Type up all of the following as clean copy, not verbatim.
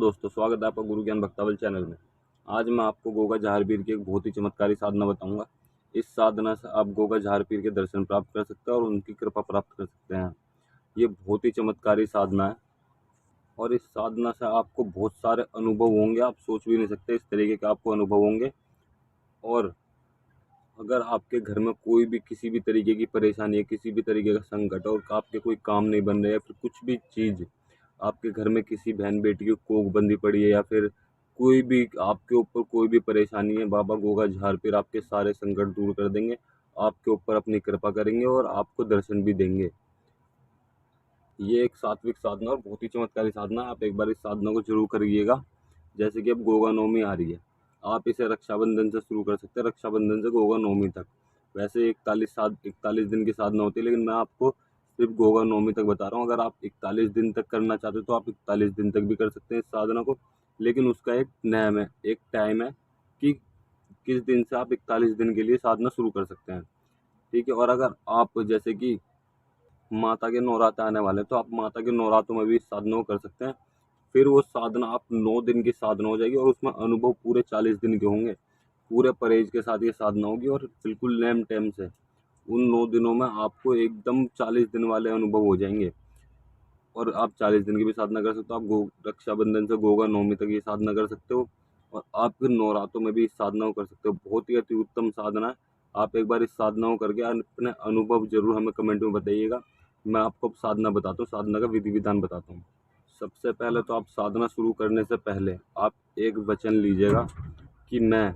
नमस्कार दोस्तों, स्वागत है आपका गुरु ज्ञान भक्तावल चैनल में। आज मैं आपको गोगा जहारवीर की एक बहुत ही चमत्कारी साधना बताऊंगा। इस साधना से आप गोगा जहारवीर के दर्शन प्राप्त कर सकते हैं और उनकी कृपा प्राप्त कर सकते हैं। ये बहुत ही चमत्कारी साधना है और इस साधना से आपको बहुत सारे अनुभव होंगे। आप सोच भी नहीं सकते इस तरीके के आपको अनुभव होंगे। और अगर आपके घर में कोई भी किसी भी तरीके की परेशानी है, किसी भी तरीके का संकट है और आपके कोई काम नहीं बन रहे या फिर कुछ भी चीज़ आपके घर में किसी बहन बेटी की कोख बंदी पड़ी है या फिर कोई भी आपके ऊपर कोई भी परेशानी है, बाबा गोगा झारपीर आपके सारे संकट दूर कर देंगे, आपके ऊपर अपनी कृपा करेंगे और आपको दर्शन भी देंगे। ये एक सात्विक साधना और बहुत ही चमत्कारी साधना है। आप एक बार इस साधना को जरूर करिएगा। जैसे कि अब गोगा नवमी आ रही है, आप इसे रक्षाबंधन से शुरू कर सकते हैं, रक्षाबंधन से गोगा नवमी तक। वैसे 41 दिन की साधना होती है, लेकिन मैं आपको सिर्फ गोगा नवमी तक बता रहा हूँ। अगर आप 41 दिन तक करना चाहते हो तो आप 41 दिन तक भी कर सकते हैं इस साधना को, लेकिन उसका एक नियम है, एक टाइम है कि किस दिन से आप 41 दिन के लिए साधना शुरू कर सकते हैं। ठीक है। और अगर आप जैसे कि माता के नवरात्र आने वाले हैं तो आप माता के नवरात्रों में भी इस साधना को कर सकते हैं। फिर वो साधना आप 9 दिन की साधना हो जाएगी और उसमें अनुभव पूरे 40 दिन के होंगे। पूरे परहेज के साथ ये साधना होगी और बिल्कुल नेम टेम से उन 9 दिनों में आपको एकदम 40 दिन वाले अनुभव हो जाएंगे। और आप 40 दिन की भी साधना कर सकते हो। आप रक्षाबंधन से गोगा नवमी तक ये साधना कर सकते हो और आप फिर नवरात्रों में भी इस साधना को कर सकते हो। बहुत ही अति उत्तम साधना है। आप एक बार इस साधना को करके अपने अनुभव जरूर हमें कमेंट में बताइएगा। मैं आपको अब साधना बताता हूँ, साधना का विधि विधान बताता हूँ। सबसे पहले तो आप साधना शुरू करने से पहले आप एक वचन लीजिएगा कि मैं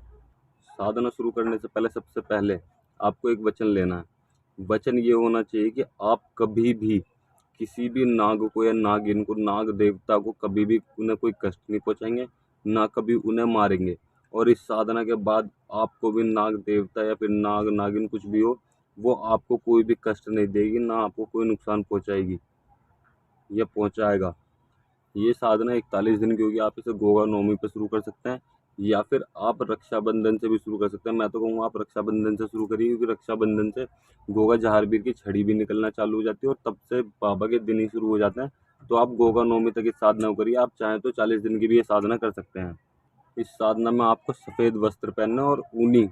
साधना शुरू करने से पहले सबसे पहले आपको एक वचन लेना है। वचन ये होना चाहिए कि आप कभी भी किसी भी नाग को या नागिन को, नाग देवता को कभी भी उन्हें कोई कष्ट नहीं पहुंचाएंगे, ना कभी उन्हें मारेंगे। और इस साधना के बाद आपको भी नाग देवता या फिर नाग नागिन कुछ भी हो, वो आपको कोई भी कष्ट नहीं देगी, ना आपको कोई नुकसान पहुंचाएगी या पहुंचाएगा। ये साधना 41 दिन की होगी। आप इसे गोगा नवमी पे शुरू कर सकते हैं या फिर आप रक्षाबंधन से भी शुरू कर सकते हैं। मैं तो कहूँगा आप रक्षाबंधन से शुरू करिए, क्योंकि रक्षाबंधन से गोगा जहारवीर की छड़ी भी निकलना चालू हो जाती है और तब से बाबा के दिन ही शुरू हो जाते हैं। तो आप गोगा नवमी तक इस साधना को करिए। आप चाहें तो 40 दिन की भी ये साधना कर सकते हैं। इस साधना में आपको सफ़ेद वस्त्र पहनना और ऊनी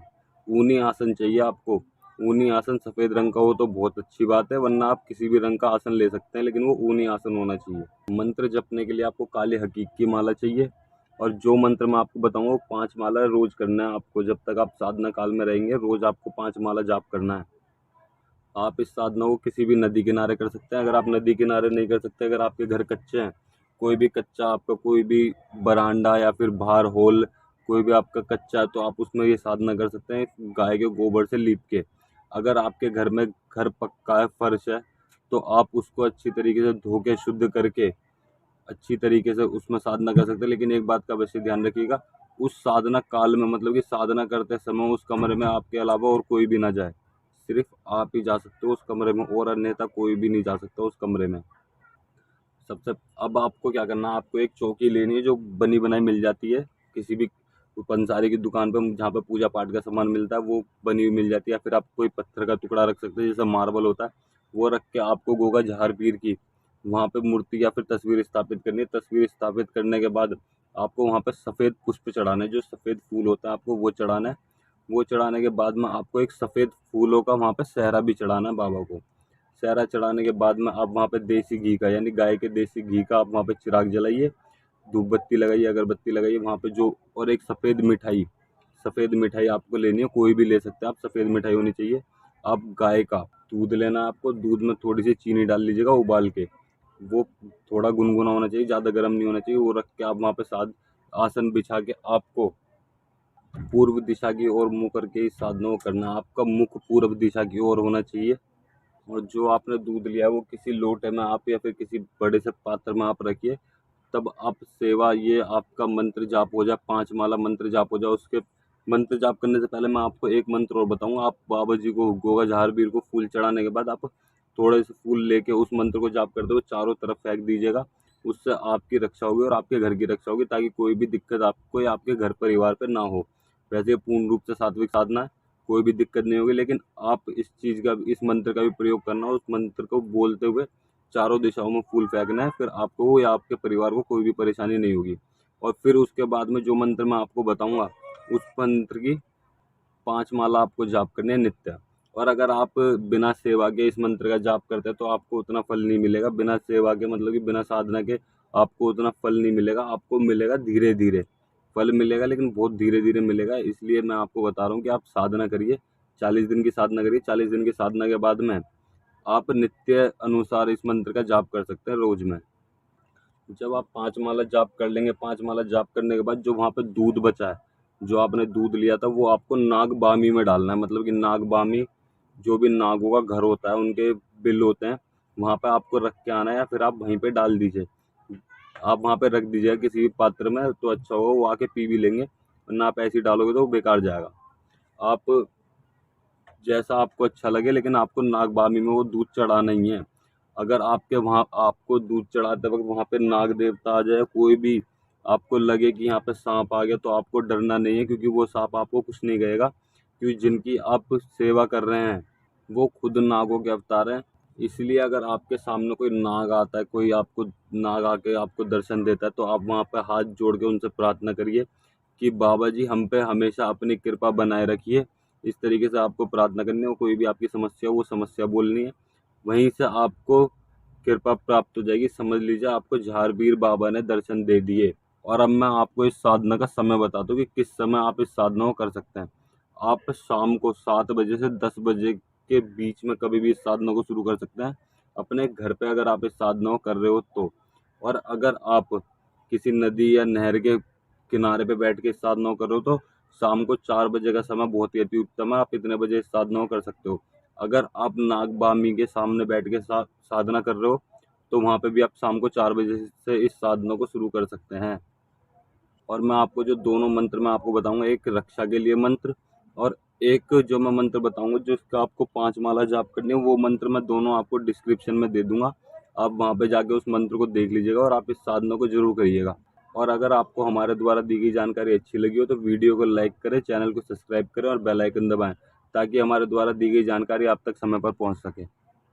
ऊनी आसन चाहिए आपको। ऊनी आसन सफ़ेद रंग का हो तो बहुत अच्छी बात है, वरना आप किसी भी रंग का आसन ले सकते हैं, लेकिन वो ऊनी आसन होना चाहिए। मंत्र जपने के लिए आपको काले हकीक की माला चाहिए और जो मंत्र मैं आपको बताऊंगा वो 5 माला रोज करना है आपको। जब तक आप साधना काल में रहेंगे रोज आपको 5 माला जाप करना है। आप इस साधना को किसी भी नदी किनारे कर सकते हैं। अगर आप नदी किनारे नहीं कर सकते, अगर आपके घर कच्चे हैं, कोई भी कच्चा आपका कोई भी बरांडा या फिर बाहर हॉल कोई भी आपका कच्चा है, तो आप उसमें ये साधना कर सकते हैं गाय के गोबर से लीप के। अगर आपके घर में घर पक्का है, फर्श है, तो आप उसको अच्छी तरीके से धो के शुद्ध करके अच्छी तरीके से उसमें साधना कर सकते हैं। लेकिन एक बात का अवश्य ध्यान रखिएगा, उस साधना काल में, मतलब कि साधना करते समय उस कमरे में आपके अलावा और कोई भी ना जाए। सिर्फ आप ही जा सकते हो उस कमरे में और अन्यथा कोई भी नहीं जा सकता उस कमरे में। सबसे अब आपको क्या करना है, आपको एक चौकी लेनी है जो बनी बनाई मिल जाती है किसी भी पंसारी की दुकान पर, जहाँ पे पूजा पाठ का सामान मिलता है वो बनी हुई मिल जाती है। या फिर आप कोई पत्थर का टुकड़ा रख सकते हैं, जैसे मार्बल होता है, वो रख के आपको गोगा जहारवीर की वहाँ पे मूर्ति या फिर तस्वीर स्थापित करनी है। तस्वीर स्थापित करने के बाद आपको वहाँ पे सफ़ेद पुष्प चढ़ाना है, जो सफ़ेद फूल होता है आपको वो चढ़ाना है। वो चढ़ाने के बाद में आपको एक सफ़ेद फूलों का वहाँ पे सहरा भी चढ़ाना है बाबा को। सहरा चढ़ाने के बाद में आप वहाँ पे देसी घी का, यानी गाय के देसी घी का आप वहाँ पे चिराग जलाइए, धूप बत्ती लगाइए, अगरबत्ती लगाइए वहाँ पे जो। और एक सफ़ेद मिठाई आपको लेनी है, कोई भी ले सकते हैं आप, सफ़ेद मिठाई होनी चाहिए। आप गाय का दूध लेना है आपको, दूध में थोड़ी सी चीनी डाल लीजिएगा उबाल के। वो थोड़ा गुनगुना होना चाहिए, ज़्यादा गर्म नहीं होना चाहिए। वो रख के आप वहाँ पे आसन बिछा के आपको पूर्व दिशा की ओर मुँह करके इस साधना को करना है। आपका मुख पूर्व दिशा की ओर होना चाहिए और जो आपने दूध लिया है वो किसी लोटे में आप या फिर किसी बड़े से पात्र में आप रखिए। तब आप सेवा, ये आपका मंत्र जाप हो जाए, 5 माला मंत्र जाप हो जाए। उसके मंत्र जाप करने से पहले मैं आपको एक मंत्र और बताऊंगा। आप बाबा जी को, गोगा जहारवीर को फूल चढ़ाने के बाद आप थोड़े से फूल लेके उस मंत्र को जाप करते हुए चारों तरफ फेंक दीजिएगा। उससे आपकी रक्षा होगी और आपके घर की रक्षा होगी, ताकि कोई भी दिक्कत आपको या आपके घर परिवार पर ना हो। वैसे ये पूर्ण रूप से सात्विक साधना है, कोई भी दिक्कत नहीं होगी। लेकिन आप इस मंत्र का भी प्रयोग करना और उस मंत्र को बोलते हुए चारों दिशाओं में फूल फेंकना है। फिर आपको या आपके परिवार को कोई भी परेशानी नहीं होगी। और फिर उसके बाद में जो मंत्र मैं आपको बताऊंगा उस मंत्र की 5 माला आपको जाप करनी है नित्य। और अगर आप बिना सेवा के इस मंत्र का जाप करते हैं तो आपको उतना फल नहीं मिलेगा। बिना सेवा के मतलब कि बिना साधना के आपको उतना फल नहीं मिलेगा। आपको मिलेगा धीरे धीरे फल मिलेगा, लेकिन बहुत धीरे धीरे मिलेगा। इसलिए मैं आपको बता रहा हूँ कि आप साधना करिए, 40 दिन की साधना करिए। 40 दिन की साधना के बाद में आप नित्य अनुसार इस मंत्र का जाप कर सकते हैं रोज में। जब आप 5 माला जाप कर लेंगे, 5 माला जाप करने के बाद जो वहाँ पे दूध बचा है, जो आपने दूध लिया था, वो आपको नागबामी में डालना है। मतलब कि नागबामी, जो भी नागों का घर होता है, उनके बिल होते हैं, वहाँ पे आपको रख के आना है, या फिर आप वहीं पे डाल दीजिए। आप वहाँ पे रख दीजिएगा किसी भी पात्र में तो अच्छा होगा, वो आके पी भी लेंगे। वरना आप ऐसे ही डालोगे तो वो बेकार जाएगा। आप जैसा आपको अच्छा लगे, लेकिन आपको नागबामी में वो दूध चढ़ाना ही है। अगर आपके वहाँ आपको दूध चढ़ाते वक्त वहाँ पे नाग देवता आ जाए, कोई भी आपको लगे कि यहाँ पे सांप आ गया, तो आपको डरना नहीं है, क्योंकि वो सांप आपको कुछ नहीं कहेगा। क्योंकि जिनकी आप सेवा कर रहे हैं वो खुद नागों के अवतार हैं। इसलिए अगर आपके सामने कोई नाग आता है, कोई आपको नाग आके आपको दर्शन देता है, तो आप वहाँ पे हाथ जोड़ के उनसे प्रार्थना करिए कि बाबा जी हम पे हमेशा अपनी कृपा बनाए रखिए। इस तरीके से आपको प्रार्थना करनी है, और कोई भी आपकी समस्या हो वो समस्या बोलनी है। वहीं से आपको कृपा प्राप्त हो जाएगी। समझ लीजिए आपको झारवीर बाबा ने दर्शन दे दिए। और अब मैं आपको इस साधना का समय बताता हूँ कि किस समय आप इस साधना को कर सकते हैं। आप शाम को 7 बजे से 10 बजे के बीच में कभी भी इस साधना को शुरू कर सकते हैं, अपने घर पे अगर आप इस साधना को कर रहे हो तो। और अगर आप किसी नदी या नहर के किनारे पे बैठ के इस साधना को कर रहे हो तो शाम को 4 बजे का समय बहुत ही अति उत्तम है। आप इतने बजे इस साधना को कर सकते हो। अगर आप नागबामी के सामने बैठ के साधना कर रहे हो तो वहाँ पे भी आप शाम को 4 बजे से इस साधना को शुरू कर सकते हैं। और मैं आपको जो दोनों मंत्र मैं आपको बताऊंगा, एक रक्षा के लिए मंत्र और एक जो मैं मंत्र बताऊंगा जिसका आपको 5 माला जाप करनी है, वो मंत्र मैं दोनों आपको डिस्क्रिप्शन में दे दूंगा। आप वहाँ पे जाके उस मंत्र को देख लीजिएगा और आप इस साधना को जरूर करिएगा। और अगर आपको हमारे द्वारा दी गई जानकारी अच्छी लगी हो तो वीडियो को लाइक करें, चैनल को सब्सक्राइब करें और बेल आइकन दबाएं, ताकि हमारे द्वारा दी गई जानकारी आप तक समय पर पहुँच सके।